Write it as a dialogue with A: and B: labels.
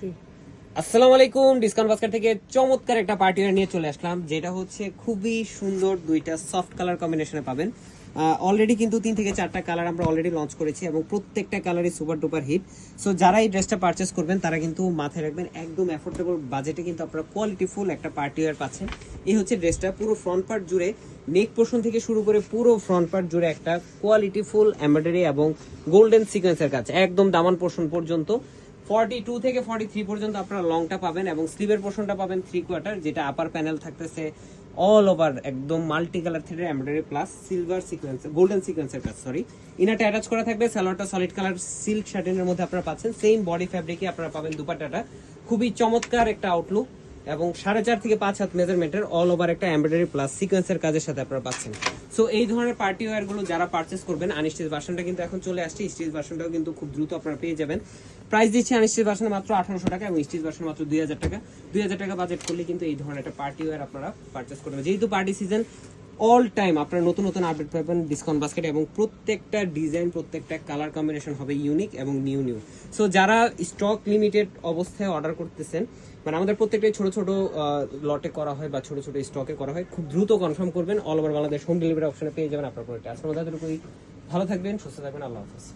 A: আসসালামু আলাইকুম। Discount basket থেকে চমৎকার একটা পার্টি ওয়্যার নিয়ে চলে আসলাম, যেটা হচ্ছে খুবই সুন্দর। দুইটা সফট কালার কম্বিনেশনে পাবেন। অলরেডি কিন্তু 3 থেকে 4টা কালার আমরা অলরেডি লঞ্চ করেছি এবং প্রত্যেকটা কালারই সুপার ডুপার হিট। সো যারা এই ড্রেসটা পারচেস করবেন তারা কিন্তু মাথায় রাখবেন, একদম অ্যাফোর্ডেবল বাজেটে কিন্তু আপনারা কোয়ালিটিফুল একটা পার্টি ওয়্যার পাচ্ছেন। এই হচ্ছে ড্রেসটা, পুরো ফ্রন্ট পার্ট জুড়ে নেক পোর্শন থেকে শুরু করে পুরো ফ্রন্ট পার্ট জুড়ে একটা কোয়ালিটিফুল এমব্রয়ডারি এবং গোল্ডেন সিকোয়েন্সের কাজ একদম দামান পোর্শন পর্যন্ত। 42 থেকে 43 পর্যন্ত আপনারা লংটা পাবেন এবং স্লিভের পোর্শনটা পাবেন 3/4, যেটা আপার প্যানেল থাকতেছে অল ওভার একদম মাল্টি কালার থ্রেডের embroidery plus silver sequence golden সিকোয়েন্সের কাজ। সরি, ইনারটা অ্যাটাচ করা থাকবে। সালোয়ারটা সলিড কালার সিল্ক শার্টিনের মধ্যে আপনারা পাচ্ছেন। সেম বডি ফ্যাব্রিকে আপনারা পাবেন দুপাট্টাটা। খুবই চমৎকার একটা আউটলুক এবং 4.5 থেকে 5 হাত মেজারমেন্টের অল ওভার একটা এমব্রয়ডারি প্লাস সিকোয়েন্সের কাজের সাথে আপনারা পাচ্ছেন। সো এই ধরনের পার্টি ওয়্যার গুলো যারা পারচেস করবেন, আনস্টিচ ভার্সনটা কিন্তু এখন চলে আসছে, স্টিচ ভার্সনটাও কিন্তু খুব দ্রুত আপনারা পেয়ে যাবেন। প্রাইস দিচ্ছি আনস্টিচ ভার্সনে মাত্র 1800 টাকা এবং স্টিচ ভার্সনে মাত্র 2000 টাকা। 2000 টাকা বাজেট করলে কিন্তু এই ধরনের একটা পার্টি ওয়্যার আপনারা পারচেস করবেন। যেহেতু পার্টি সিজন, অল টাইম আপনারা নতুন নতুন আপডেট পাবেন ডিসকাউন্ট বাস্কেট এবং প্রত্যেকটা ডিজাইন প্রত্যেকটা কালার কম্বিনেশন হবে ইউনিক এবং নিউ নিউ। সো যারা স্টক লিমিটেড অবস্থায় অর্ডার করতেছেন, মানে আমাদের প্রত্যেকটাই ছোট ছোট লটে করা হয় বা ছোট ছোট স্টকে করা হয়, খুব দ্রুত কনফার্ম করবেন। All over Bangladesh home delivery অপশনে পেয়ে যাবেন আপনার প্রোডাক্ট। আজকের মধ্যে এতটুকুই। ভালো থাকবেন, সুস্থ থাকবেন, আল্লাহ হাফেজ।